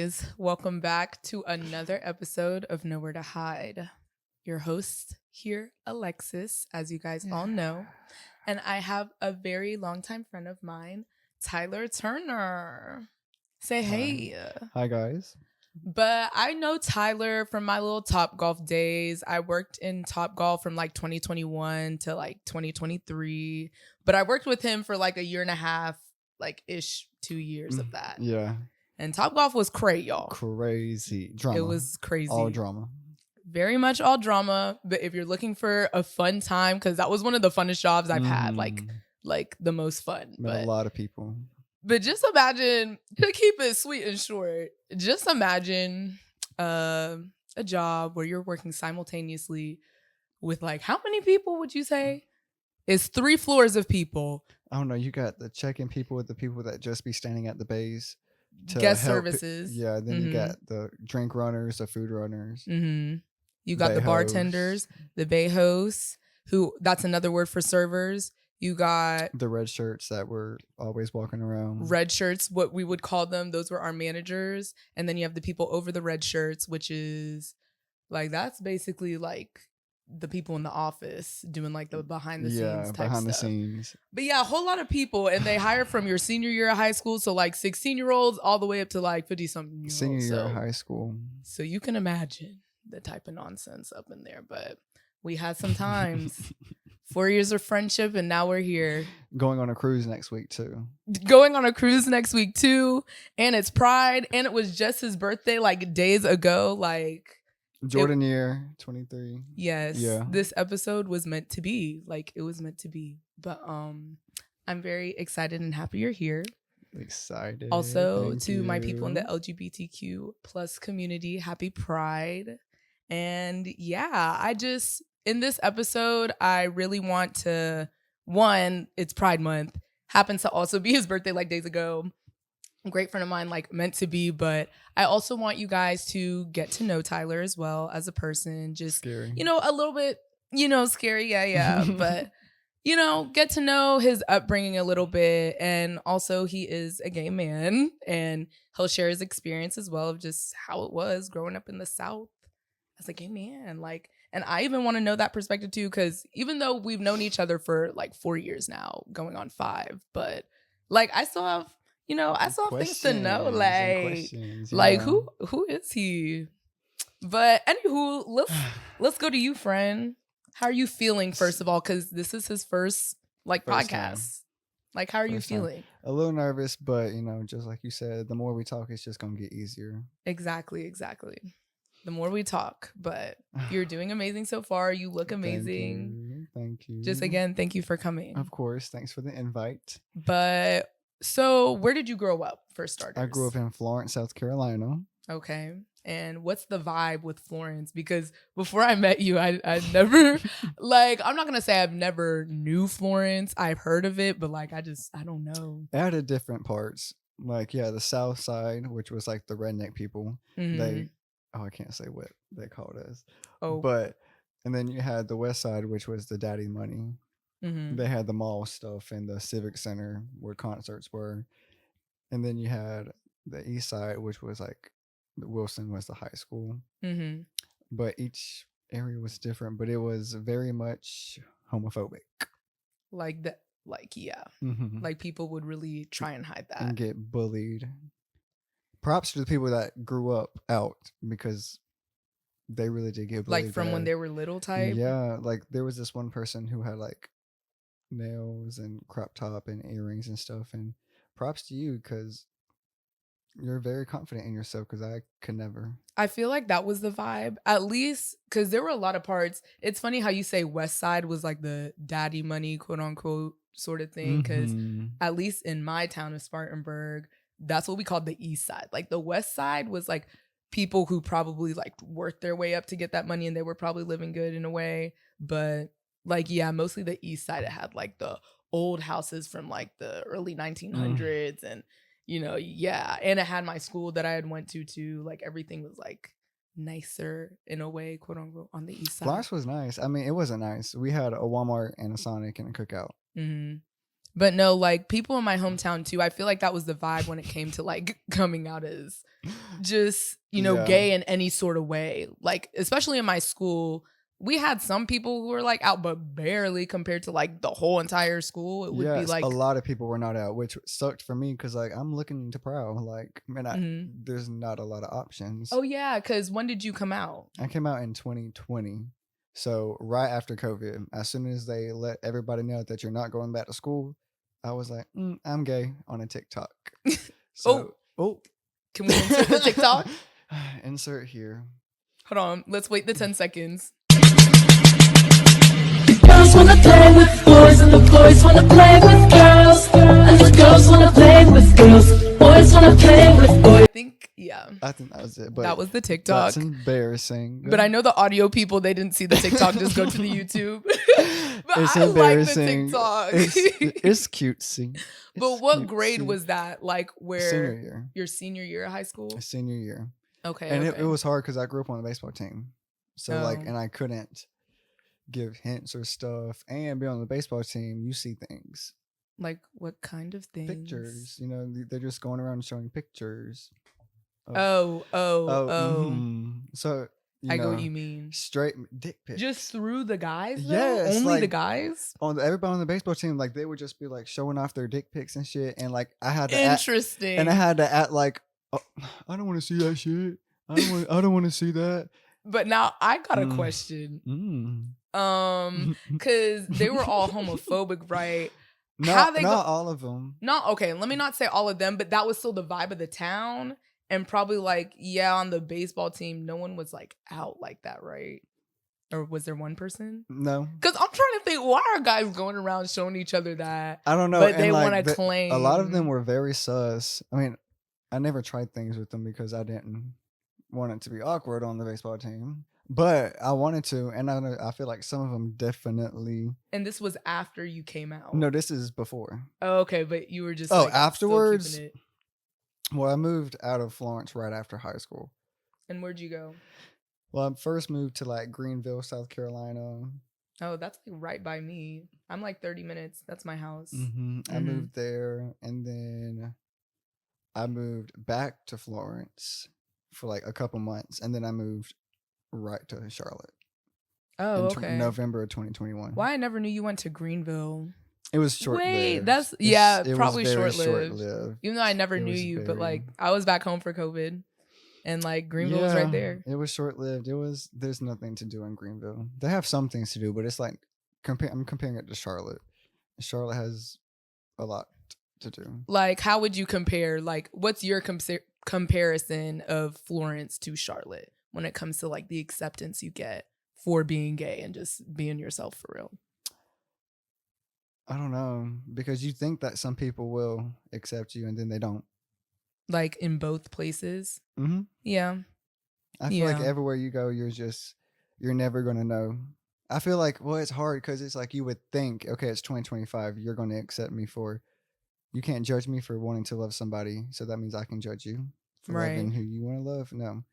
guys. Welcome back to another episode of Nowhere to Hide. Your host here, Alexis, as you guys all know. And I have a very longtime friend of mine, Tyler Turner. Say hey. Hi, guys. But I know Tyler from my little Topgolf days. I worked in Topgolf from like 2021 to like 2023. But I worked with him for like a year and a half, like ish 2 years of that. Yeah. And Topgolf was crazy, y'all. Crazy. Drama. It was crazy. All drama. Very much all drama. But if you're looking for a fun time, because that was one of the funnest jobs I've had, like the most fun. Met a lot of people. But just imagine, to keep it sweet and short, just imagine a job where you're working simultaneously with like, how many people would you say? It's 3 floors of people. I don't know. You got the check-in people with the people that just be standing at the bays. Guest services. Yeah. Then you got the drink runners, the food runners. Mm-hmm. You got the bartenders, the bay hosts, who that's another word for servers. You got the red shirts that were always walking around. Red shirts, what we would call them. Those were our managers. And then you have the people over the red shirts, which is like, that's basically like the people in the office doing like the behind the scenes type behind stuff. The scenes. But yeah, a whole lot of people. And they hire from your senior year of high school. So like 16-year-olds all the way up to like 50-something years old. Senior year of high school. So you can imagine the type of nonsense up in there. But we had some times. 4 years of friendship, and now we're here. Going on a cruise next week, too. And it's Pride, and it was just his birthday, like, days ago. Like, Jordan year, 23. Yes. Yeah. This episode was meant to be. Like, it was meant to be. But I'm very excited and happy you're here. Excited. Also, to my people in the LGBTQ plus community, happy Pride. And yeah, in this episode, I really want to, it's Pride Month. Happens to also be his birthday like days ago. A great friend of mine, like meant to be. But I also want you guys to get to know Tyler as well as a person. Just, scary. A little bit, scary. Yeah. But, get to know his upbringing a little bit. And also he is a gay man. And he'll share his experience as well of just how it was growing up in the South as a gay man. And I even want to know that perspective too, because even though we've known each other for like 4 years now, going on 5, but like I still have, things to know. Like who is he? But anywho, let's go to you, friend. How are you feeling, first of all? Because this is his first podcast. Time. Like, how are you feeling? A little nervous, but just like you said, the more we talk, it's just gonna get easier. Exactly. The more we talk, but you're doing amazing so far. You look amazing. Thank you. Just again, thank you for coming. Of course. Thanks for the invite. But so where did you grow up, for starters? I grew up in Florence, South Carolina. Okay. And what's the vibe with Florence? Because before I met you, I never, I'm not going to say I've never knew Florence. I've heard of it, but I don't know. It had different parts. The South Side, which was like the redneck people. Mm-hmm. I can't say what they called us. Oh. And then you had the West Side, which was the daddy money. Mm-hmm. They had the mall stuff and the Civic Center where concerts were. And then you had the East Side, which was like Wilson was the high school. Mm-hmm. But each area was different, but it was very much homophobic. Like that, yeah. Mm-hmm. Like people would really try and hide that. And get bullied. Props to the people that grew up out because they really did get bullied. Like from when they were little type? Yeah. Like there was this one person who had like nails and crop top and earrings and stuff. And props to you because you're very confident in yourself because I could never. I feel like that was the vibe, at least because there were a lot of parts. It's funny how you say West Side was like the daddy money, quote unquote, sort of thing. Because at least in my town of Spartanburg, that's what we called the East Side. Like the West Side was like people who probably like worked their way up to get that money and they were probably living good in a way. But mostly the East Side, it had like the old houses from like the early 1900s and, and it had my school that I had went to too. Like everything was like nicer in a way, quote unquote, on the East Side. Florence was nice. I mean, it wasn't nice. We had a Walmart and a Sonic and a Cookout. Mm-hmm. But no, like people in my hometown too, I feel like that was the vibe when it came to like coming out as just, gay in any sort of way. Like, especially in my school, we had some people who were like out, but barely compared to like the whole entire school. It would be like a lot of people were not out, which sucked for me because like I'm looking to proud. Like, man, there's not a lot of options. Oh yeah, because when did you come out? I came out in 2020. So right after COVID, as soon as they let everybody know that you're not going back to school, I was like, I'm gay on a TikTok. So, can we insert the TikTok? Insert here. Hold on, let's wait the 10 seconds. Girls wanna play with boys and the boys wanna play with girls and the girls wanna play with girls. Boys wanna play with boys. I think that was it. But that was the TikTok. That's embarrassing. But I know the audio people, they didn't see the TikTok. Just go to the YouTube. But it's I embarrassing. Like the TikTok. It's cutesy. But what grade was that? Like where? Senior year. Your senior year of high school? Senior year. Okay. And it was hard because I grew up on the baseball team. So and I couldn't give hints or stuff. And be on the baseball team, you see things. Like what kind of things? Pictures. They're just going around showing pictures. Oh. So I get what you mean. Straight dick pics. Just through the guys? Though? Yes. Only like, the guys? Everybody on the baseball team, like they would just be like showing off their dick pics and shit. And like I had to Interesting. I had to act like, oh, I don't want to see that shit. I don't want to see that. But now I got a question. Because they were all homophobic, right? Not all of them. Okay, let me not say all of them, but that was still the vibe of the town. And probably like, on the baseball team, no one was like out like that, right? Or was there one person? No. Because I'm trying to think, why are guys going around showing each other that? I don't know. But they want to claim. A lot of them were very sus. I mean, I never tried things with them because I didn't want it to be awkward on the baseball team. But I wanted to, and I feel like some of them definitely. And this was after you came out? No, this is before. Oh, okay, but you were just afterwards? Well, I moved out of Florence right after high school. And where'd you go? Well, I first moved to like Greenville, South Carolina. Oh, that's like right by me. I'm like 30 minutes. That's my house. I moved there, and then I moved back to Florence for like a couple months, and then I moved right to Charlotte. Oh, okay. November of 2021. Why I never knew you went to Greenville. It was short-lived. Wait, that's probably short-lived. Even though I never knew you, but like I was back home for COVID, and like Greenville was right there. It was short-lived. There's nothing to do in Greenville. They have some things to do, but it's like I'm comparing it to Charlotte. Charlotte has a lot to do. Like, how would you compare? Like, what's your comparison of Florence to Charlotte when it comes to like the acceptance you get for being gay and just being yourself for real? I don't know, because you think that some people will accept you and then they don't. Like in both places? Mm-hmm. Yeah. I feel like everywhere you go, you're never going to know. I feel like, it's hard because it's like you would think, okay, it's 2025. You're going to accept me you can't judge me for wanting to love somebody. So that means I can judge you for loving who you want to love. No.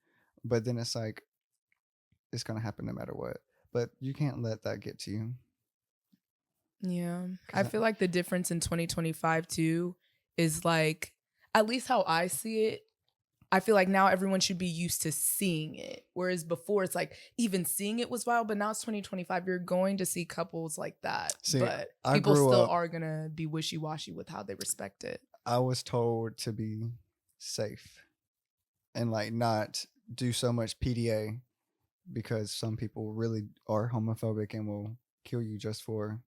But then it's like, it's going to happen no matter what. But you can't let that get to you. Yeah. I feel like the difference in 2025 too is like, at least how I see it, I feel like now everyone should be used to seeing it. Whereas before it's like even seeing it was wild, but now it's 2025. You're going to see couples like that. But people still are going to be wishy-washy with how they respect it. I was told to be safe and like not do so much PDA because some people really are homophobic and will kill you just for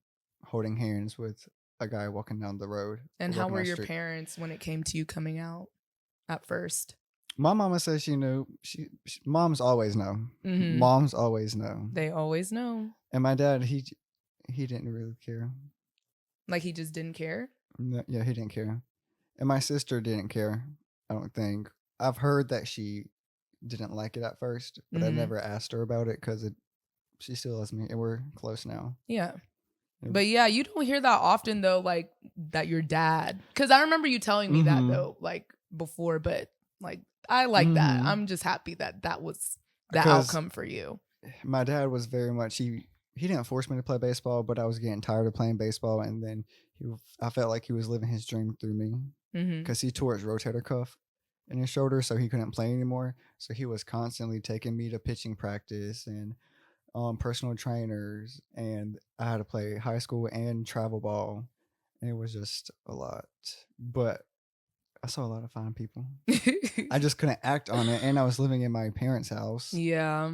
holding hands with a guy walking down the road. And how were your parents when it came to you coming out at first? My mama says she knew. Moms always know. Mm-hmm. Moms always know. They always know. And my dad, he didn't really care. Like he just didn't care? No, yeah, he didn't care. And my sister didn't care, I don't think. I've heard that she didn't like it at first, but I never asked her about it because she still loves me and we're close now. Yeah. But yeah, you don't hear that often though, like that your dad, because I remember you telling me that though, like before, but like I like that. I'm just happy that was the outcome for you. My dad was very much, he didn't force me to play baseball, but I was getting tired of playing baseball, and then I felt like he was living his dream through me because he tore his rotator cuff in his shoulder, so he couldn't play anymore. So he was constantly taking me to pitching practice and personal trainers, and I had to play high school and travel ball, and it was just a lot. But I saw a lot of fine people. I just couldn't act on it, and I was living in my parents' house. Yeah.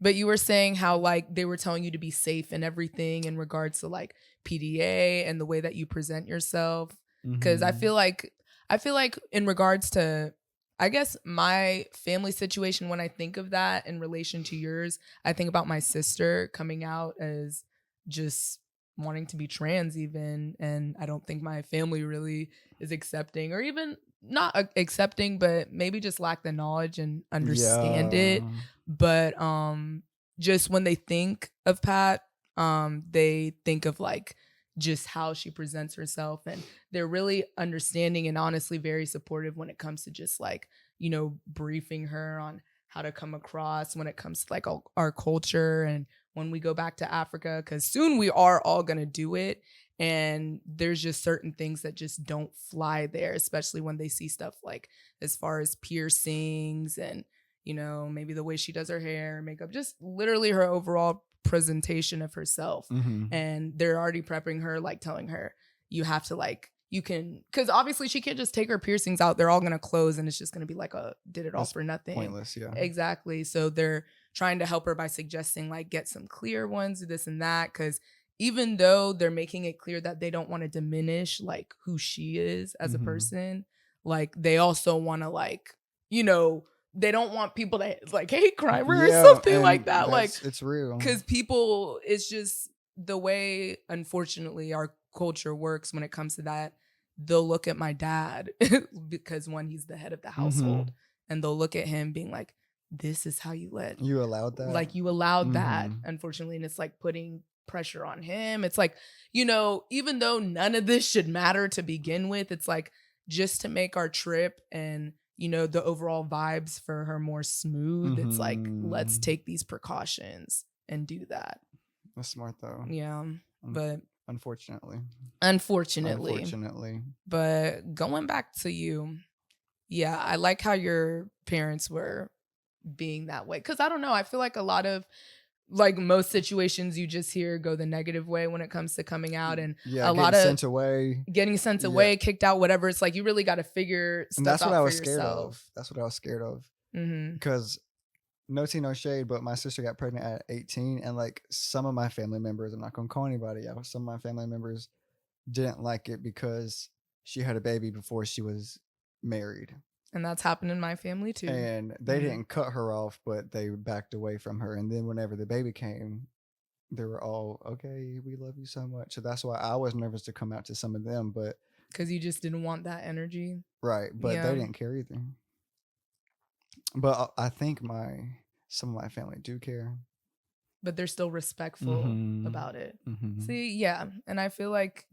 But you were saying how like they were telling you to be safe and everything in regards to like PDA and the way that you present yourself. Because I feel like in regards to, I guess, my family situation, when I think of that in relation to yours, I think about my sister coming out as just wanting to be trans even, and I don't think my family really is accepting, or even not accepting, but maybe just lack the knowledge and understand it. But just when they think of Pat, they think of like just how she presents herself, and they're really understanding and honestly very supportive when it comes to just like, you know, briefing her on how to come across when it comes to like our culture, and when we go back to Africa, because soon we are all gonna do it, and there's just certain things that just don't fly there, especially when they see stuff like as far as piercings and, you know, maybe the way she does her hair, makeup, just literally her overall presentation of herself. And they're already prepping her, like telling her, you have to like, you can, because obviously she can't just take her piercings out. They're all going to close and it's just going to be like a, did it all for nothing. Pointless, yeah. Exactly. So they're trying to help her by suggesting like, get some clear ones, do this and that. Because even though they're making it clear that they don't want to diminish like who she is as a person, like they also want to like, you know, they don't want people to like hate crime or something like that. Like it's real. Because people, it's just the way, unfortunately, our culture works when it comes to that. They'll look at my dad because one, he's the head of the household, and they'll look at him being like, this is how you allowed that. Like you allowed that, unfortunately. And it's like putting pressure on him. It's like, you know, even though none of this should matter to begin with, it's like just to make our trip and, you know, the overall vibes for her more smooth. It's like, let's take these precautions and do that. That's smart though. Yeah. But unfortunately. But going back to you, yeah, I like how your parents were being that way. Cause I don't know, I feel like a lot of, like most situations you just hear go the negative way when it comes to coming out, and a lot of getting sent away, kicked out, whatever. It's like you really got to figure stuff out for yourself. That's what I was scared of. Because no tea, no shade, but my sister got pregnant at 18, and like some of my family members, I'm not gonna call anybody out, some of my family members didn't like it because she had a baby before she was married. And that's happened in my family too. And they didn't cut her off, but they backed away from her. And then whenever the baby came, they were all, okay, we love you so much. So that's why I was nervous to come out to some of them. But because you just didn't want that energy. Right. But they didn't care either. But I think some of my family do care. But they're still respectful about it. See, yeah. And I feel like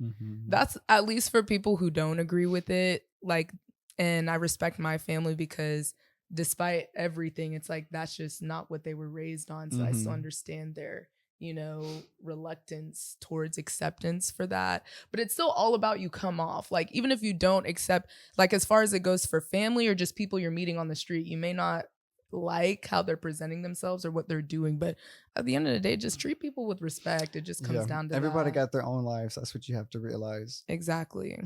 that's, at least for people who don't agree with it, like, and I respect my family because despite everything, it's like that's just not what they were raised on. So I still understand their, you know, reluctance towards acceptance for that. But it's still all about you come off. Like, even if you don't accept, like as far as it goes for family or just people you're meeting on the street, you may not like how they're presenting themselves or what they're doing. But at the end of the day, just treat people with respect. It just comes down to everybody got their own lives. That's what you have to realize. Exactly.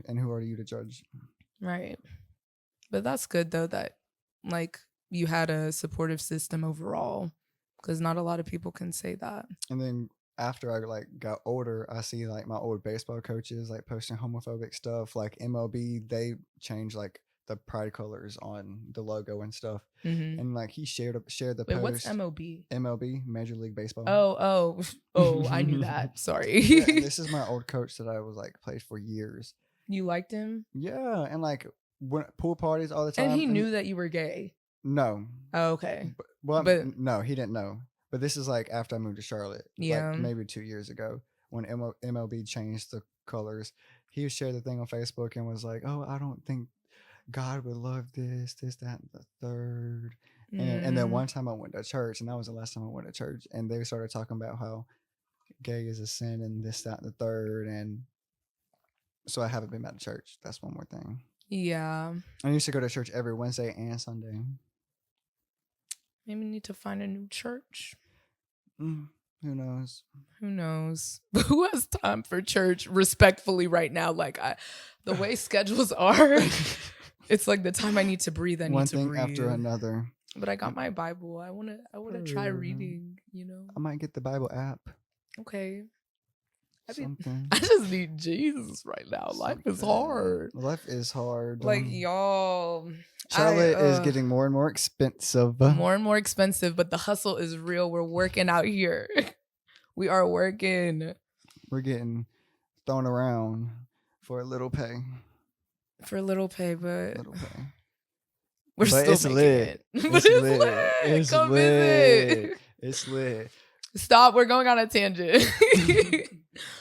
And who are you to judge? Right. But that's good though that like you had a supportive system overall, because not a lot of people can say that. And then after I like got older, I see like my old baseball coaches like posting homophobic stuff. Like MLB, they changed like the pride colors on the logo and stuff. And like he shared the post. What's MLB? MLB, Major League Baseball. Oh, I knew that. Sorry. This is my old coach that I was like played for years. You liked him? Yeah, and like pool parties all the time. And he knew that you were gay? No. Oh, okay. But no, he didn't know. But this is like after I moved to Charlotte. Yeah. Like maybe 2 years ago when MLB changed the colors. He shared the thing on Facebook and was like, oh, I don't think God would love this, that, and the third. And then one time I went to church, and that was the last time I went to church, and they started talking about how gay is a sin and this, that, and the third, and so I haven't been back to church. That's one more thing. Yeah. I used to go to church every Wednesday and Sunday. Maybe we need to find a new church. Who knows? Who knows? Who has time for church respectfully right now? Like the way schedules are, it's like the time I need to breathe. I need to breathe. One thing after another. But I got my Bible. I wanna try reading, you know. I might get the Bible app. Okay. Something. I just need Jesus right now. Life is hard. Life is hard. Like y'all. Charlotte is getting more and more expensive. More and more expensive, but the hustle is real. We're working out here. We are working. We're getting thrown around for a little pay. For a little pay, but little pay. We're but still it's making lit. it. It's But lit. It's Come lit. visit. It's lit. Stop. We're going on a tangent.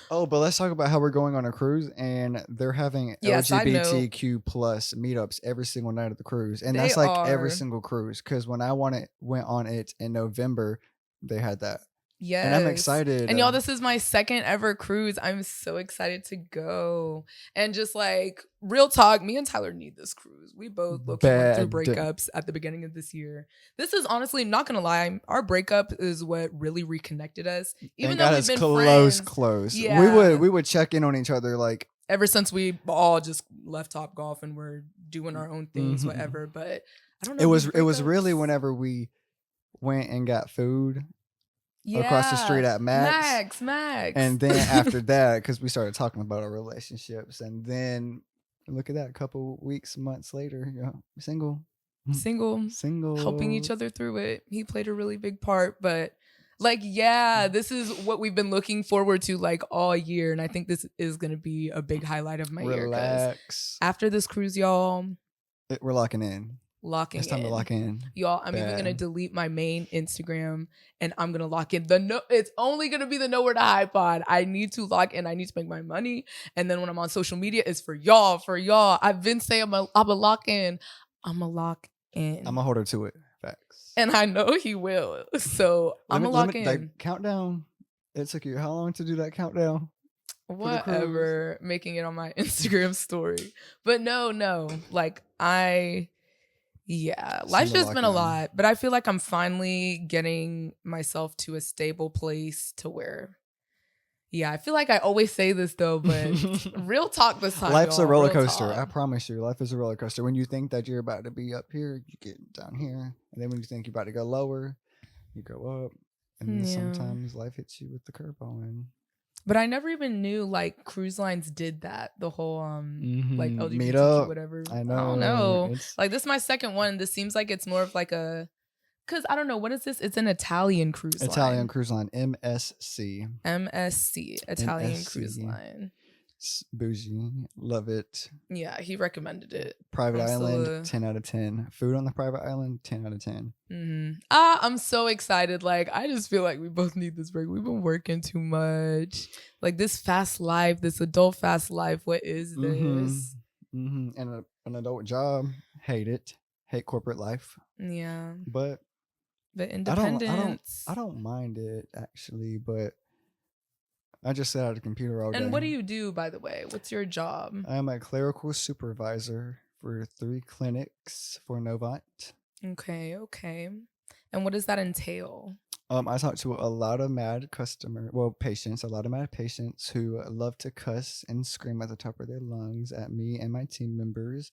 Oh, but let's talk about how we're going on a cruise, and they're having LGBTQ plus meetups every single night of the cruise, and that's like every single cruise. Because when I went on it in November, they had that. Yes. And I'm excited. And y'all, this is my second ever cruise. I'm so excited to go. And just like real talk, me and Tyler need this cruise. We both went through breakups at the beginning of this year. This is honestly, not gonna lie, our breakup is what really reconnected us. Even though we've been close. Yeah. We would check in on each other like ever since we all just left Top Golf and we're doing our own things, whatever. But I don't know. It was really whenever we went and got food. Yeah, across the street at Max. And then after that, because we started talking about our relationships, and then look at that, a couple weeks, months later, single, helping each other through it. He played a really big part, but like, yeah, this is what we've been looking forward to like all year, and I think this is gonna be a big highlight of my year. Relax. After this cruise, y'all, we're locking in. It's time to lock in, y'all. I'm even gonna delete my main Instagram and I'm gonna lock in it's only gonna be the Nowhere to Hide pod. I need to lock in. I need to make my money, and then when I'm on social media, it's for y'all. I've been saying I'm a lock in. I'm a lock in. I'm gonna hold her to it. Facts. And I know he will. So I'm gonna lock in. That countdown. It took you how long to do that countdown? Whatever. Making it on my Instagram story, but no. Like yeah, life's just been a lot, but I feel like I'm finally getting myself to a stable place to where, I feel like I always say this though, but real talk this time. Life's a roller coaster. I promise you, life is a roller coaster. When you think that you're about to be up here, you get down here. And then when you think you're about to go lower, you go up. And then sometimes life hits you with the curveball. But I never even knew like cruise lines did that. The whole like LGBTQ meetup, whatever. I know. I don't know. Like this is my second one. This seems like it's more of like because I don't know, what is this? It's an Italian cruise line. Italian cruise line, MSC. Italian cruise line. It's bougie, love it. Yeah, he recommended it. Private island, 10 out of 10. Food on the private island, 10 out of 10. I'm so excited. Like, I just feel like we both need this break. We've been working too much. Like this fast life, this adult fast life. What is this? And an adult job, hate it. Hate corporate life. Yeah, but independence. I don't mind it actually, but I just sit at a computer all day. And what do you do, by the way? What's your job? I'm a clerical supervisor for 3 clinics for Novant. Okay. And what does that entail? I talk to a lot of patients, a lot of mad patients who love to cuss and scream at the top of their lungs at me and my team members.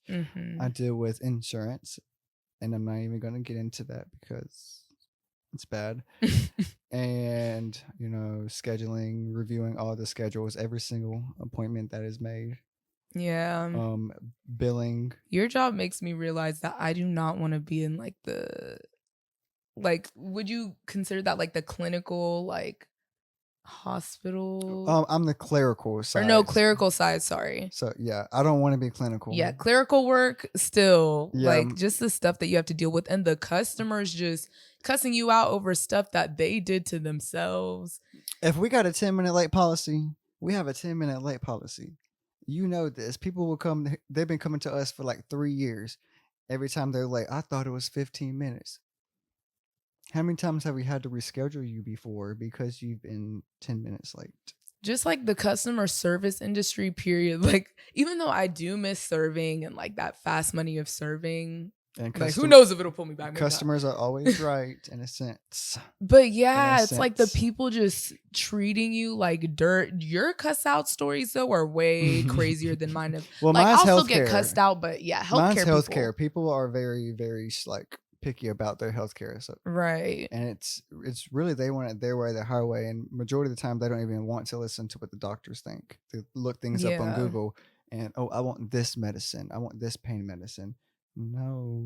I deal with insurance, and I'm not even going to get into that because it's bad. And scheduling, reviewing all the schedules, every single appointment that is made. Yeah. Billing. Your job makes me realize that I do not want to be in would you consider that like the clinical hospital? I'm the clerical side. Or no, clerical side, sorry. So yeah, I don't want to be clinical. Yeah, clerical work still. Yeah. Like just the stuff that you have to deal with, and the customers just cussing you out over stuff that they did to themselves. If we got a 10-minute late policy, we have a 10-minute late policy. You know this. People will come. They've been coming to us for like 3 years. Every time they're late, I thought it was 15 minutes. How many times have we had to reschedule you before because you've been 10 minutes late? Just like the customer service industry, period. Like, even though I do miss serving and like that fast money of serving, And like who knows if it'll pull me back. Customers are always right in a sense. But yeah, it's like the people just treating you like dirt. Your cuss out stories though are way crazier than mine. Well, like, mine's I'll still healthcare. get cussed out, but yeah, Mine's healthcare. Healthcare. People are very, very like picky about their healthcare, so right. And it's really they want it their way, the highway, and majority of the time they don't even want to listen to what the doctors think. They look things up on Google and I want this medicine. I want this pain medicine. No.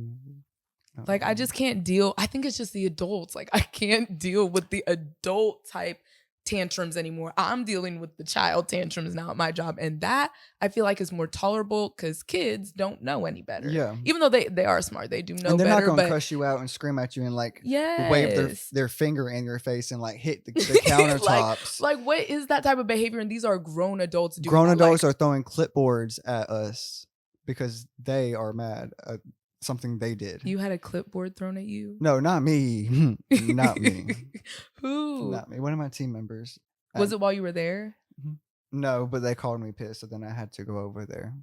Like, I just can't deal. I think it's just the adults. Like, I can't deal with the adult type tantrums anymore. I'm dealing with the child tantrums now at my job. And that I feel like is more tolerable because kids don't know any better. Yeah. Even though they are smart. They do know better. And they're not going to cuss you out and scream at you and like wave their finger in your face and like hit the countertops. like, what is that type of behavior? And these are grown adults doing Grown adults are throwing clipboards at us because they are mad at something they did. You had a clipboard thrown at you? No, not me. Not me. Who? Not me. One of my team members. Was it while you were there? No, but they called me pissed, so then I had to go over there.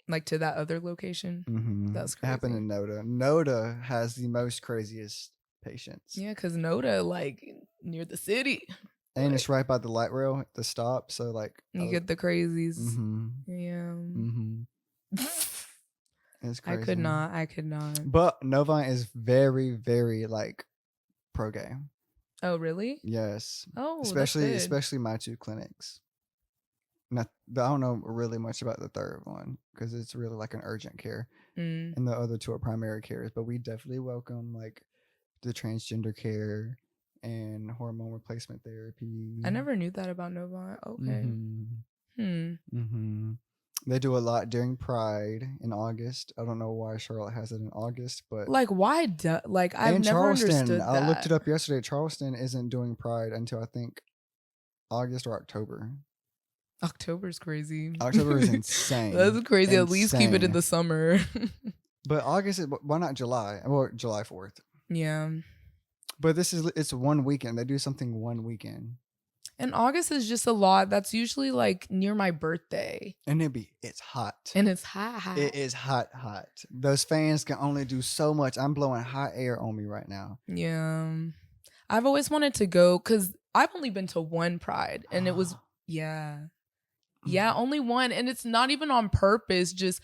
Like to that other location? Mm-hmm. That's crazy. It happened in Noda. Noda has the most craziest patients. Yeah, because Noda, like, near the city. And like, it's right by the light rail at the stop, so like... You get the crazies. Mm-hmm. Yeah. Mm-hmm. It's crazy. I could not. But Novine is very, very like pro-gay. Oh, really? Yes. Oh, especially my two clinics. I don't know really much about the third one because it's really like an urgent care, and the other two are primary cares. But we definitely welcome like the transgender care and hormone replacement therapy. I never knew that about Novine. Okay. They do a lot during Pride in August. I don't know why Charlotte has it in August, but like why? I've never understood that. I looked it up yesterday. Charleston isn't doing Pride until I think August or October. October's crazy. October is insane. That's crazy. At least keep it in the summer. But August, why not July? Or July 4th. Yeah. But it's one weekend. They do something one weekend. And August is just a lot. That's usually like near my birthday. And it's hot. And it's hot. It is hot. Those fans can only do so much. I'm blowing hot air on me right now. Yeah. I've always wanted to go because I've only been to one Pride. And it was, only one. And it's not even on purpose. Just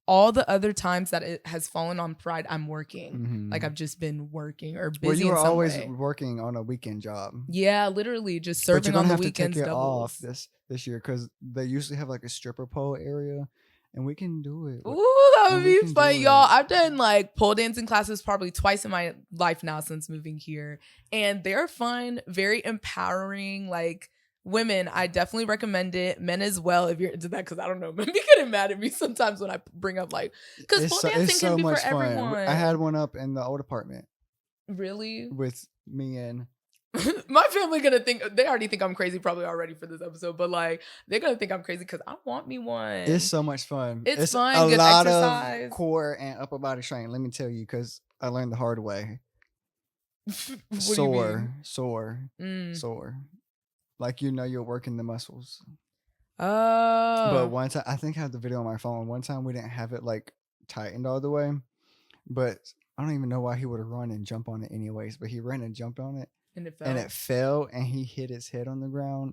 all the other times that it has fallen on Pride, I'm working. Mm-hmm. Like I've just been working or busy. Well, you were in some always way. working on a weekend job. Yeah, literally just serving on the weekends. But you're gonna have to take it doubles. off this year because they usually have like a stripper pole area, and we can do it. Ooh, that would be fun, y'all. I've done like pole dancing classes probably twice in my life now since moving here, and they're fun, very empowering. Like. Women, I definitely recommend it. Men as well, if you're into that, because I don't know, men be getting mad at me sometimes when I bring up like, because pole dancing can be for everyone. I had one up in the old apartment. Really? With me and my family gonna think they already think I'm crazy probably already for this episode, but like they're gonna think I'm crazy because I want me one. It's so much fun. It's fun. A good lot exercise. Of core and upper body strength. Let me tell you, because I learned the hard way. Sore. Like, you're working the muscles. Oh. But one time, I think I have the video on my phone. One time we didn't have it like tightened all the way. But I don't even know why he would have run and jumped on it anyways. But he ran and jumped on it. And it fell. And it fell and he hit his head on the ground.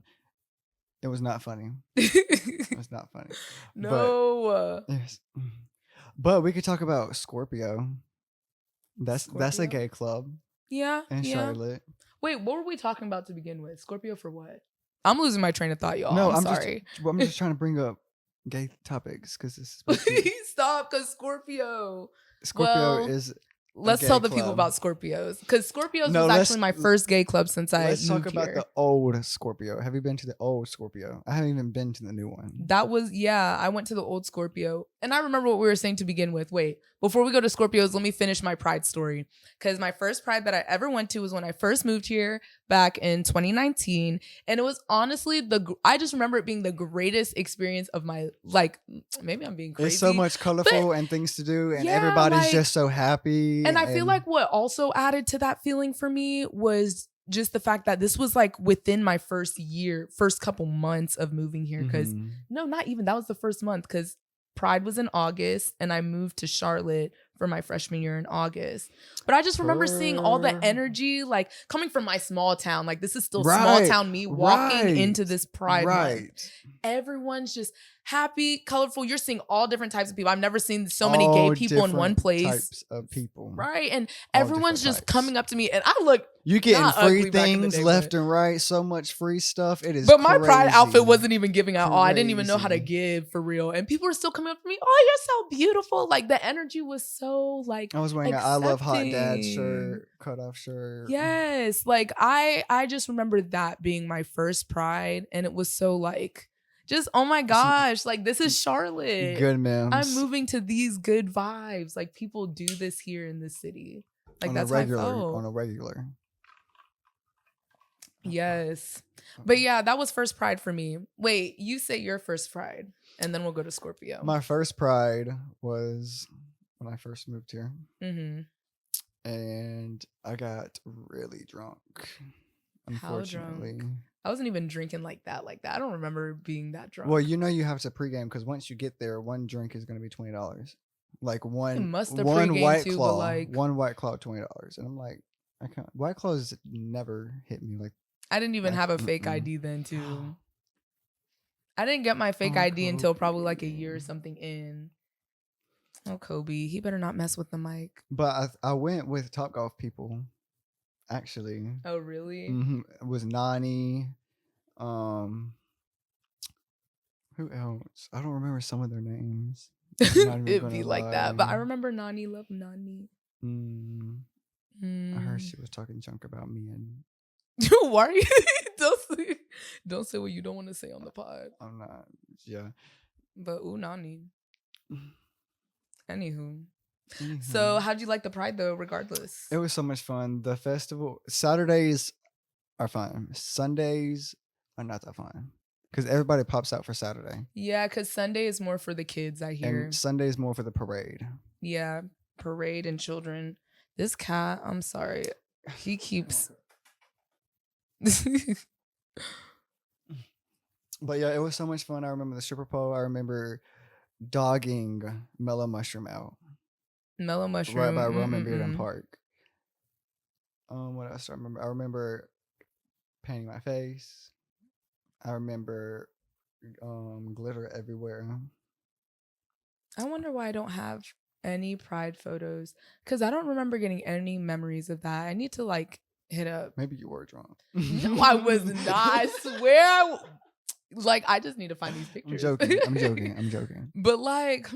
It was not funny. It was not funny. No. Yes. But we could talk about Scorpio. That's a gay club. Yeah. In Charlotte. Wait, what were we talking about to begin with? Scorpio for what? I'm losing my train of thought, y'all. No, I'm sorry. I'm just trying to bring up gay topics because this is. Please stop, because Scorpio is. Let's tell the people about Scorpios, because Scorpios was actually my first gay club since I moved here. Let's talk about the old Scorpio. Have you been to the old Scorpio? I haven't even been to the new one. That was, I went to the old Scorpio. And I remember what we were saying to begin with. Wait, before we go to Scorpios, let me finish my Pride story. Because my first Pride that I ever went to was when I first moved here back in 2019. And it was honestly, I just remember it being the greatest experience of my, like, maybe I'm being crazy. It's so much colorful and things to do. And everybody's just so happy. And I feel like what also added to that feeling for me was just the fact that this was like within my first couple months of moving here. Because no, not even. That was the first month because Pride was in August and I moved to Charlotte for my freshman year in August. But I just remember seeing all the energy, like coming from my small town. Like this is still small town me walking into this Pride month. Everyone's just happy, colorful. You're seeing all different types of people. I've never seen so many gay people in one place. Types of people. Right. And everyone's just coming up to me. And I look, you getting free things left and right. So much free stuff. It is But my Pride outfit wasn't even giving out all. I didn't even know how to give for real. And people were still coming up to me. Oh, you're so beautiful. Like the energy was so like I was wearing an I Love Hot Dad shirt, cut off shirt. Yes. Like I just remember that being my first Pride. And it was so like, just, oh my gosh, like this is Charlotte. Good memes. I'm moving to these good vibes. Like people do this here in this city. Like on that's a regular, how I felt. On a regular. Yes. But yeah, that was first Pride for me. Wait, you say your first Pride and then we'll go to Scorpio. My first Pride was when I first moved here. And I got really drunk. Unfortunately. How drunk? I wasn't even drinking like that. I don't remember being that drunk. Well, you know you have to pregame because once you get there, one drink is going to be $20. Like one White too, Claw, like, one White Claw, $20. And I'm like, I can't. White Claws never hit me like. I didn't even have a fake ID then too. I didn't get my fake ID until probably like a year or something in. Oh, Kobe, he better not mess with the mic. But I went with Topgolf people. Actually. Oh, really? It was Nani. Who else? I don't remember some of their names. It'd be like that. But I remember Nani loved Nani. I heard she was talking junk about me and. Why are you? Don't say what you don't want to say on the pod. I'm not. Yeah. But Nani. Anywho. So how'd you like the Pride though, regardless? It was so much fun. The festival, Saturdays are fun. Sundays are not that fun. Because everybody pops out for Saturday. Yeah, because Sunday is more for the kids, I hear. And Sunday is more for the parade. Yeah, parade and children. This cat, I'm sorry. He keeps... But yeah, it was so much fun. I remember the stripper pole. I remember dogging Mellow Mushroom out. Mellow Mushroom. Right by Roman Bearden Park. What else do I remember? I remember painting my face. I remember glitter everywhere. I wonder why I don't have any Pride photos. Because I don't remember getting any memories of that. I need to like hit up. Maybe you were drunk. No, I was not. I swear. Like, I just need to find these pictures. I'm joking. But like,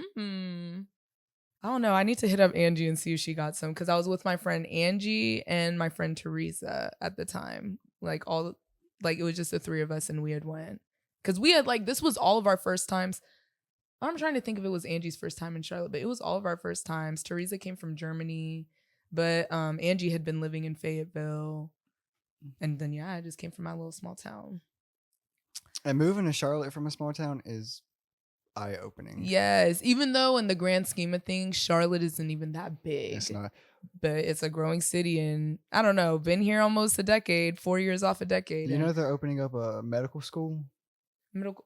I don't know. I need to hit up Angie and see if she got some. Because I was with my friend Angie and my friend Teresa at the time. Like it was just the three of us and we had went. Because we had this was all of our first times. I'm trying to think if it was Angie's first time in Charlotte, but it was all of our first times. Teresa came from Germany, but Angie had been living in Fayetteville. And then, yeah, I just came from my little small town. And moving to Charlotte from a small town is eye-opening. Yes, even though in the grand scheme of things, Charlotte isn't even that big. It's not. But it's a growing city, and I don't know, been here almost a decade, 4 years off a decade. You know they're opening up a medical school?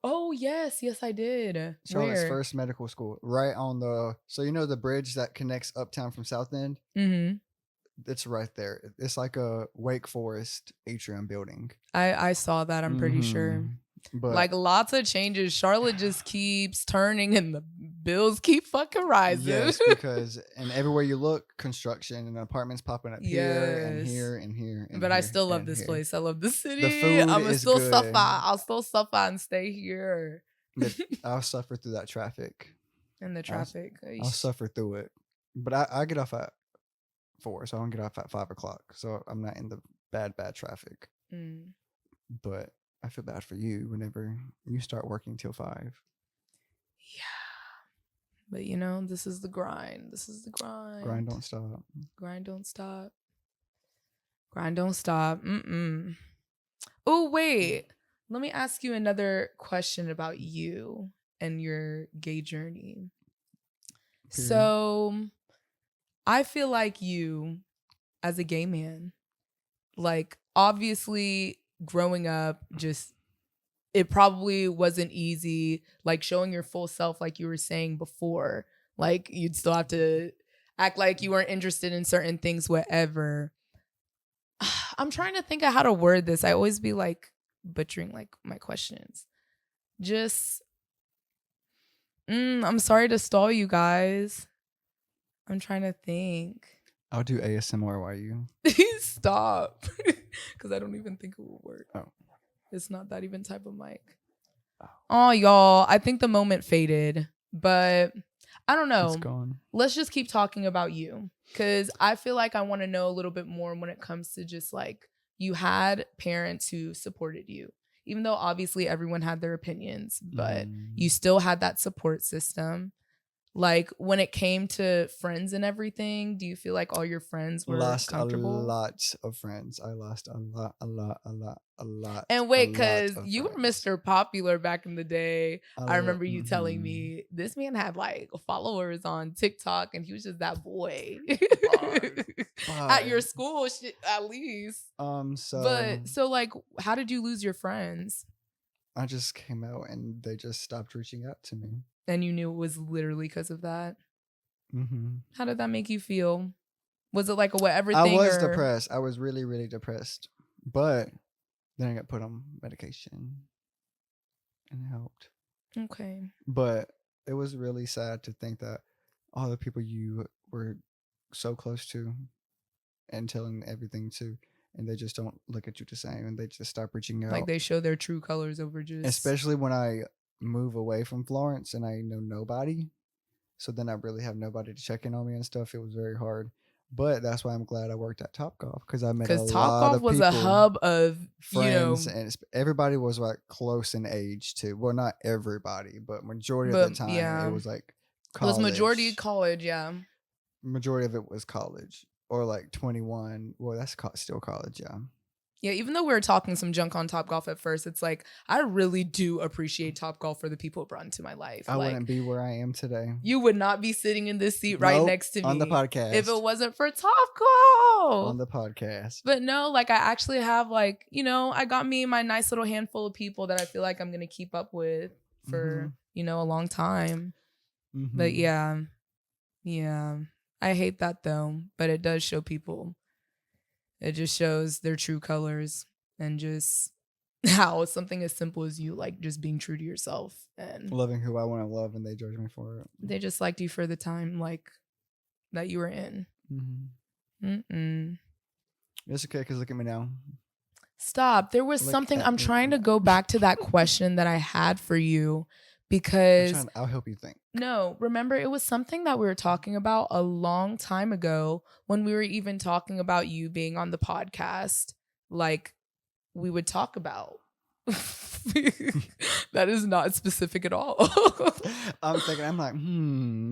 Oh, yes, I did. Charlotte's first medical school. Right on so you know the bridge that connects Uptown from South End? Mm-hmm. It's right there. It's like a Wake Forest atrium building. I saw that, I'm pretty sure. But lots of changes. Charlotte just keeps turning and the bills keep fucking rising. Yes, because and everywhere you look, construction and apartments popping up here and here and here. But I still love this place. I love the city. The food is still good. suffer. I'll still suffer and stay here. I'll suffer through that traffic. And the traffic. I'll suffer through it. But I get off at 4, so I don't get off at 5 o'clock. So I'm not in the bad traffic. But I feel bad for you whenever you start working till 5. Yeah. But this is the grind. Grind don't stop. Grind don't stop. Grind don't stop. Oh, wait. Let me ask you another question about you and your gay journey. Period. So I feel like you, as a gay man, like obviously growing up, just it probably wasn't easy, like showing your full self, like you were saying before. Like you'd still have to act like you weren't interested in certain things, whatever. I'm trying to think of how to word this. I always be like butchering like my questions. Just, I'm sorry to stall you guys. I'm trying to think. I'll do ASMR while you. Stop. Because I don't even think it will work. Oh. It's not that even type of mic. Oh, y'all. I think the moment faded. But I don't know. It's gone. Let's just keep talking about you. Because I feel like I want to know a little bit more when it comes to just like you had parents who supported you. Even though obviously everyone had their opinions. But you still had that support system. Like when it came to friends and everything, do you feel like all your friends were comfortable? A lot of friends. I lost a lot. And wait, because you were Mr. Popular back in the day. I remember you telling me this man had like followers on TikTok and he was just that boy at your school, at least. So like, how did you lose your friends? I just came out and they just stopped reaching out to me. And you knew it was literally because of that? Mm-hmm. How did that make you feel? Was it like a whatever thing? I was depressed. I was really, really depressed. But then I got put on medication and it helped. Okay. But it was really sad to think that all the people you were so close to and telling everything to, and they just don't look at you the same and they just stop reaching out. Like they show their true colors over just... Especially when I move away from Florence and I know nobody. So then I really have nobody to check in on me and stuff. It was very hard. But that's why I'm glad I worked at Topgolf because I met a lot of people. Because Topgolf was a hub of friends, and everybody was like close in age too. Well, not everybody, but majority of the time it was like college. It was majority college, yeah. Majority of it was college or like 21. Well, that's still college, yeah. Yeah, even though we were talking some junk on Topgolf at first, it's like I really do appreciate Topgolf for the people it brought into my life. I wouldn't be where I am today. You would not be sitting in this seat right next to me on the podcast if it wasn't for Topgolf. On the podcast. But no, like I actually have like, I got me my nice little handful of people that I feel like I'm going to keep up with for, a long time. Mm-hmm. But yeah. I hate that though, but it does show people. It just shows their true colors and just how something as simple as you, like just being true to yourself and loving who I want to love, and they judge me for it. They just liked you for the time like that you were in. It's okay because look at me now. Stop. There was something. I'm trying to go back to that question that I had for you because I'll help you think. No, remember it was something that we were talking about a long time ago when we were even talking about you being on the podcast. Like we would talk about. That is not specific at all. I'm like,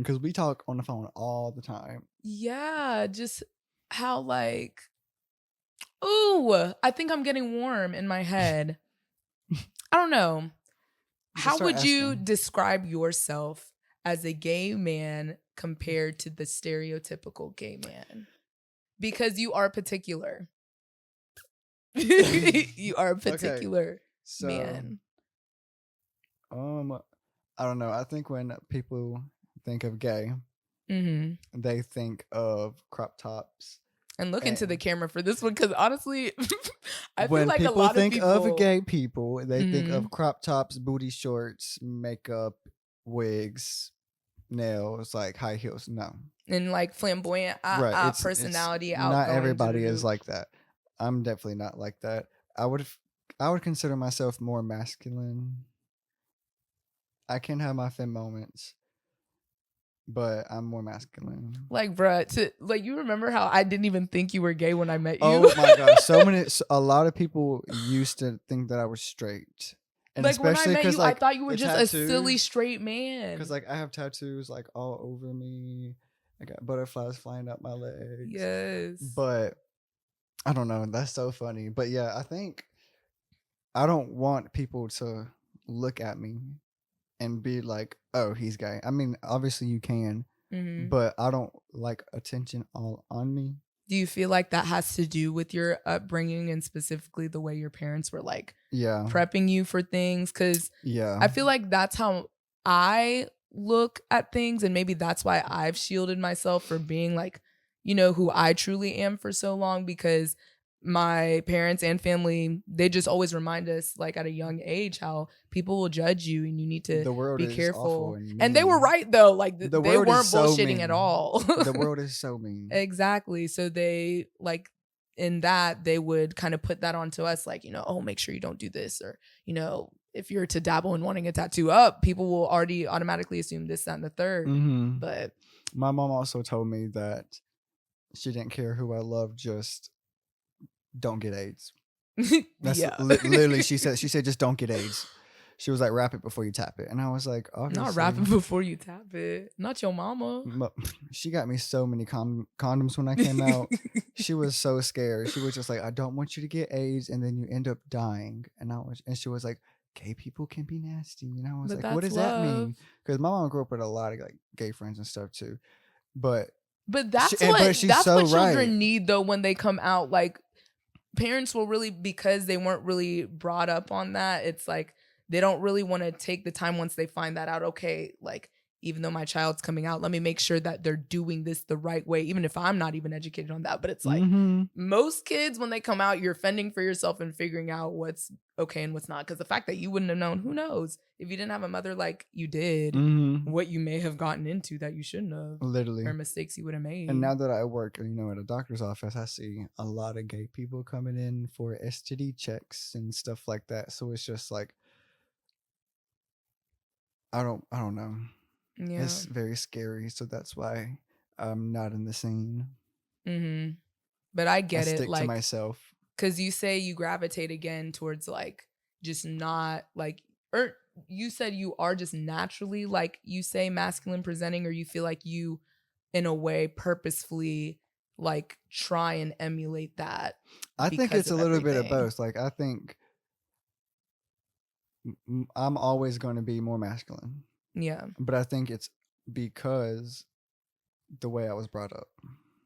because we talk on the phone all the time. Yeah, just how like, ooh, I think I'm getting warm in my head. I don't know. How would you describe yourself as a gay man compared to the stereotypical gay man? Because you are particular. You are a particular man. I don't know. I think when people think of gay, they think of crop tops. And look into the camera for this one, because honestly, I feel when like people a lot think of people of gay people, they think of crop tops, booty shorts, makeup, wigs, nails, like high heels. No, and like flamboyant personality. It's not everybody is like that. I'm definitely not like that. I would consider myself more masculine. I can have my femme moments, but I'm more masculine. Like, bruh, like you remember how I didn't even think you were gay when I met you? Oh my gosh, a lot of people used to think that I was straight. And like when I met you, like, I thought you were just tattoos, a silly straight man. Because like I have tattoos like all over me. I got butterflies flying up my legs. Yes. But I don't know. That's so funny. But yeah, I think I don't want people to look at me and be like, oh, he's gay. I mean, obviously you can, but I don't like attention all on me. Do you feel like that has to do with your upbringing and specifically the way your parents were like prepping you for things? Because I feel like that's how I look at things, and maybe that's why I've shielded myself for being like, you know, who I truly am for so long, because my parents and family, they just always remind us like at a young age how people will judge you and you need to be careful. And they were right though, like they weren't bullshitting at all. The world is so mean. Exactly. So they like in that they would kind of put that onto us, like, you know, oh, make sure you don't do this, or, you know, if you're to dabble in wanting a tattoo up, people will already automatically assume this, that, and the third. But my mom also told me that she didn't care who I loved, just don't get AIDS. That's literally she said just don't get AIDS. She was like, wrap it before you tap it. And I was like, obviously. Not wrap it before you tap it. Not your mama. She got me so many condoms when I came out. She was so scared. She was just like, I don't want you to get AIDS and then you end up dying. And she was like, gay people can be nasty. And I was like, what does that mean? Because my mom grew up with a lot of like gay friends and stuff too. But that's what children need though when they come out. Like, parents will really, because they weren't really brought up on that, it's like they don't really want to take the time once they find that out. Okay, like, even though my child's coming out, let me make sure that they're doing this the right way, even if I'm not even educated on that. But it's like most kids, when they come out, you're fending for yourself and figuring out what's okay and what's not. Because the fact that you wouldn't have known, who knows? If you didn't have a mother like you did, what you may have gotten into that you shouldn't have. Literally. Or mistakes you would have made. And now that I work, you know, at a doctor's office, I see a lot of gay people coming in for STD checks and stuff like that. So it's just like, I don't know. Yeah. It's very scary, so that's why I'm not in the scene. But I get it. Stick like, to myself. Because you say you gravitate again towards like just not like, or you said you are just naturally like, you say masculine presenting, or you feel like you in a way purposefully like try and emulate that? I think it's a little bit of both. Like, I think I'm always going to be more masculine. Yeah. But I think it's because the way I was brought up.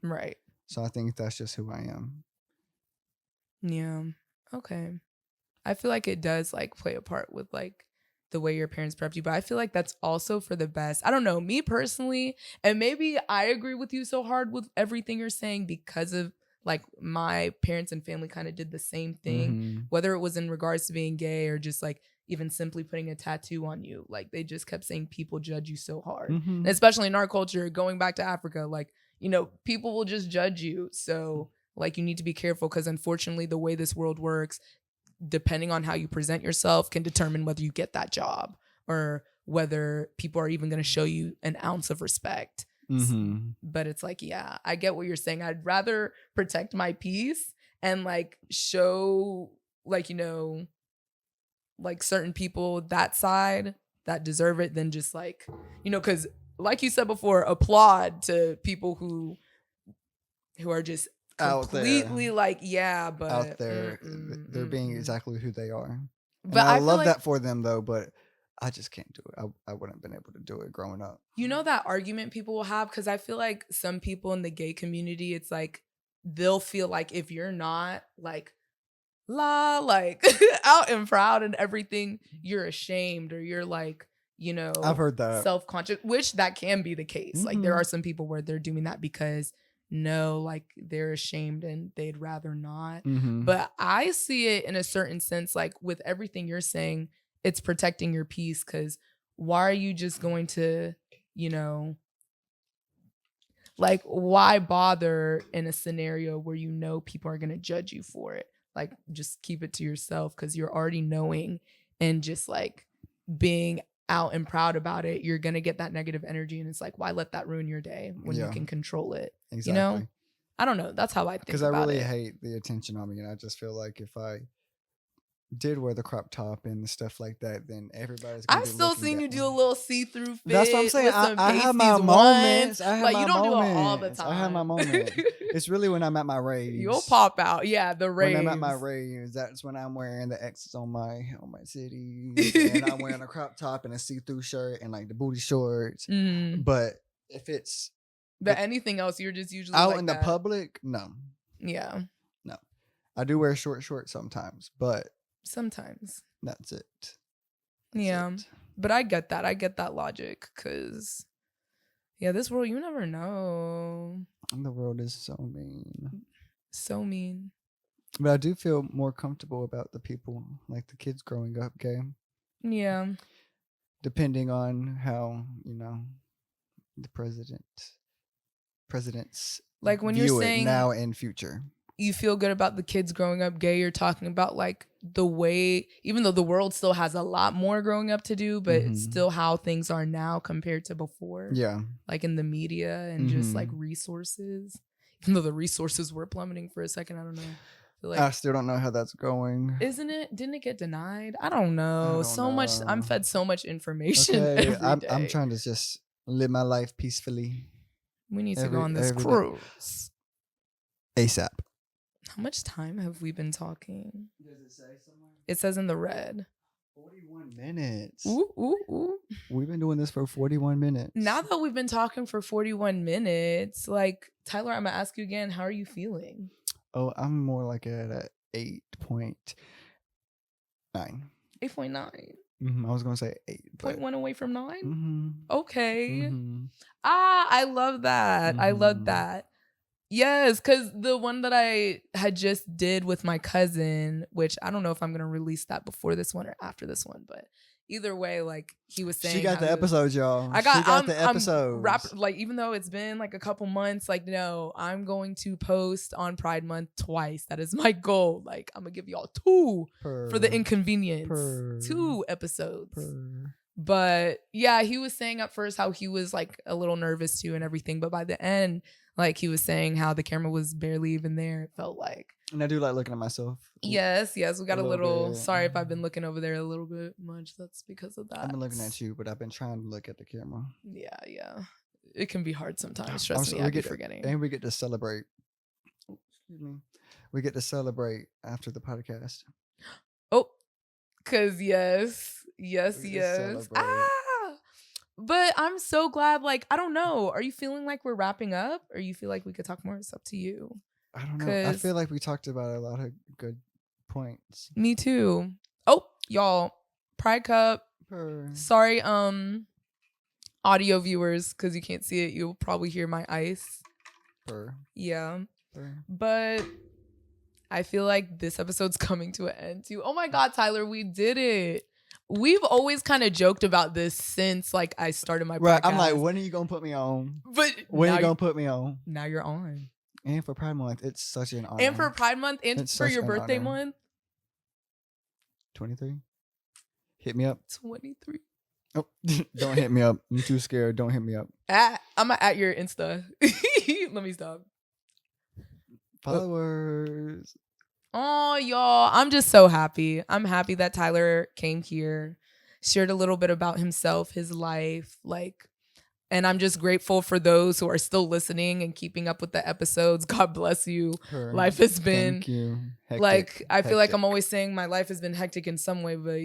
Right. So I think that's just who I am. Yeah. Okay. I feel like it does like play a part with like the way your parents prepped you, but I feel like that's also for the best. I don't know, me personally, and maybe I agree with you so hard with everything you're saying because of like my parents and family kind of did the same thing, whether it was in regards to being gay or just like even simply putting a tattoo on you. Like, they just kept saying people judge you so hard. And especially in our culture, going back to Africa, like, you know, people will just judge you. So like, you need to be careful, because unfortunately the way this world works, depending on how you present yourself, can determine whether you get that job or whether people are even going to show you an ounce of respect. But it's like, yeah, I get what you're saying. I'd rather protect my peace and like show like, you know, like certain people that side that deserve it than just like, you know, because like you said before, applaud to people who are just completely like, yeah, but out there they're being exactly who they are. But I love like, that for them though, but I just can't do it. I wouldn't have been able to do it growing up. You know that argument people will have, because I feel like some people in the gay community, it's like they'll feel like if you're not like like out and proud and everything, you're ashamed, or you're like, you know, I've heard that, self-conscious, which that can be the case. Like, there are some people where they're doing that because like they're ashamed and they'd rather not. But I see it in a certain sense, like with everything you're saying, it's protecting your peace, because why are you just going to, you know, like, why bother in a scenario where you know people are going to judge you for it? Like, just keep it to yourself, because you're already knowing and just like being out and proud about it, you're going to get that negative energy. And it's like, why let that ruin your day when you can control it? Exactly. You know? I don't know. That's how I think about it. Because I really hate the attention on me. And I just feel like if I did wear the crop top and stuff like that, then everybody's gonna I've still seen you do a little see-through fit. That's what I'm saying. I have my moments. Like, you don't do it all the time. I have my moments. It's really when I'm at my raves. You'll pop out. Yeah, the raves. When I'm at my raves, that's when I'm wearing the X's on my titties, and I'm wearing a crop top and a see-through shirt and like the booty shorts. But if it's But anything else, you're just usually out like in that. the public, no. Yeah. No. I do wear short shorts sometimes, but sometimes. That's it. Yeah. But I get that. I get that logic because, yeah, this world, you never know. The world is so mean. So mean. But I do feel more comfortable about the people, like the kids growing up gay. Yeah. Depending on how, the presidents like when view you're it saying now and future. You feel good about the kids growing up gay, you're talking about like the way, even though the world still has a lot more growing up to do, but it's still how things are now compared to before. Yeah. Like in the media and just like resources. Even though the resources were plummeting for a second, I don't know. Like, I still don't know how that's going. Isn't it? Didn't it get denied? I don't know. Much. I'm fed so much information every day. I'm trying to just live my life peacefully. We need to go on this cruise. ASAP. How much time have we been talking? Does it say somewhere? It says in the red. 41 minutes. Ooh. We've been doing this for 41 minutes. Now that we've been talking for 41 minutes, like, Tyler, I'm going to ask you again, how are you feeling? Oh, I'm more like at a 8.9. 8.9. I was going to say 8. 0.1 away from 9? Mm-hmm. Okay. Mm-hmm. I love that. I love that. Yes, because the one that I had just did with my cousin, which I don't know if I'm going to release that before this one or after this one, but either way, like he was saying. She got the episodes, y'all. She got the episodes. Like, even though it's been like a couple months, like, no, I'm going to post on Pride Month twice. That is my goal. Like, I'm going to give y'all 2 for the inconvenience. 2 episodes. But yeah, he was saying at first how he was like a little nervous too and everything. But by the end, like he was saying how the camera was barely even there. It felt like. And I do like looking at myself. Yes. We got a little sorry if I've been looking over there a little bit much. That's because of that. I've been looking at you, but I've been trying to look at the camera. Yeah. It can be hard sometimes. Trust me, I get forgetting. And we get to celebrate. Excuse me. We get to celebrate after the podcast. Oh, because yes. But I'm so glad, like, I don't know. Are you feeling like we're wrapping up? Or you feel like we could talk more? It's up to you. I don't know. I feel like we talked about a lot of good points. Me too. Oh, y'all. Pride Cup. Sorry, audio viewers, because you can't see it. You'll probably hear my ice. Yeah. But I feel like this episode's coming to an end too. Oh my God, Tyler, we did it. We've always kind of joked about this since like I started my podcast. I'm like, when are you gonna put me on? But when are you gonna put me on? Now you're on. And for Pride Month, it's such an honor. And for Pride Month, and it's for your birthday month. 23. Hit me up. 23. Oh, don't hit me up. I'm too scared. Don't hit me up. I'm at your Insta. Let me stop. Followers. Oh, y'all. I'm just so happy. I'm happy that Tyler came here, shared a little bit about himself, his life, and I'm just grateful for those who are still listening and keeping up with the episodes. God bless you. Life has been Thank you. Hectic. I feel like I'm always saying my life has been hectic in some way, but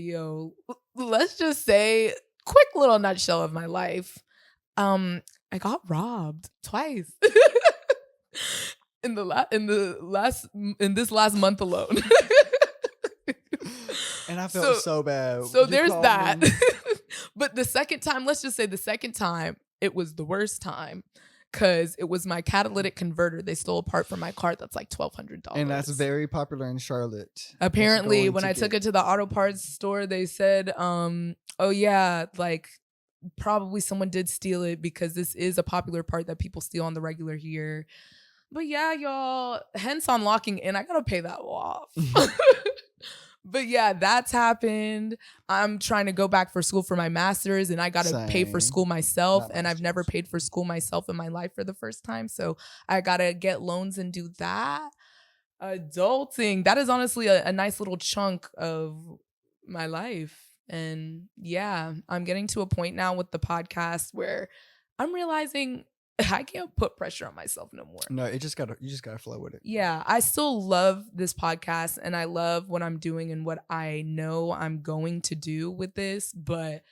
let's just say quick little nutshell of my life. I got robbed twice. In this last month alone. And I felt so bad. So there's that. But the second time, let's just say the second time, it was the worst time because it was my catalytic converter. They stole a part from my car that's like $1,200. And that's very popular in Charlotte. Apparently, when I took it to the auto parts store, they said, oh yeah, like probably someone did steal it because this is a popular part that people steal on the regular here. But yeah, y'all, hence unlocking in. I gotta pay that off. But yeah, that's happened. I'm trying to go back for school for my master's and I gotta pay for school myself. And I've never paid for school myself in my life for the first time. So I gotta get loans and do that. Adulting, that is honestly a nice little chunk of my life. And yeah, I'm getting to a point now with the podcast where I'm realizing I can't put pressure on myself no more. No, you just gotta flow with it. Yeah, I still love this podcast and I love what I'm doing and what I know I'm going to do with this. But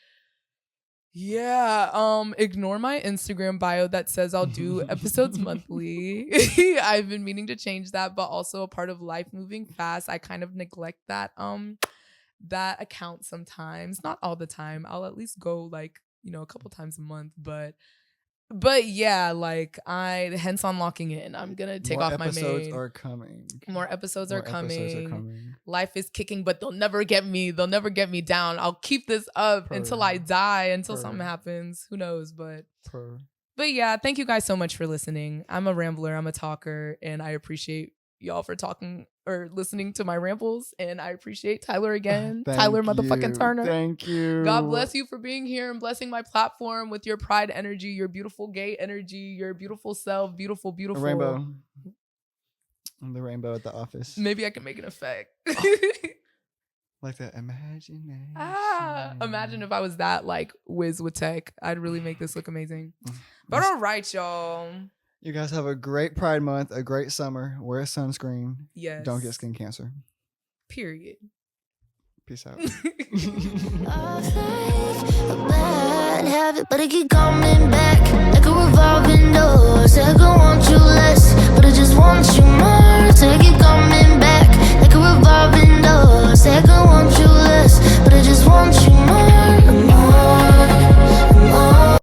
Yeah, ignore my Instagram bio that says I'll do episodes monthly. I've been meaning to change that, but also a part of life moving fast, I kind of neglect that that account sometimes. Not all the time. I'll at least go like, a couple times a month, but yeah, like hence on locking in. I'm gonna take off my main. More episodes are coming. More episodes are coming. Life is kicking, but they'll never get me. They'll never get me down. I'll keep this up until I die, until something happens. Who knows? But yeah, thank you guys so much for listening. I'm a rambler. I'm a talker, and I appreciate y'all for talking or listening to my rambles, and I appreciate Tyler again. Tyler motherfucking Turner. Thank you. God bless you for being here and blessing my platform with your pride energy, your beautiful gay energy, your beautiful self, beautiful. A rainbow. The rainbow at the office. Maybe I can make an effect. Like that imagination. Imagine if I was that like whiz with tech. I'd really make this look amazing. But all right, y'all. You guys have a great Pride Month, a great summer. Wear sunscreen. Yes. Don't get skin cancer. Period. Peace out. But it keep coming back.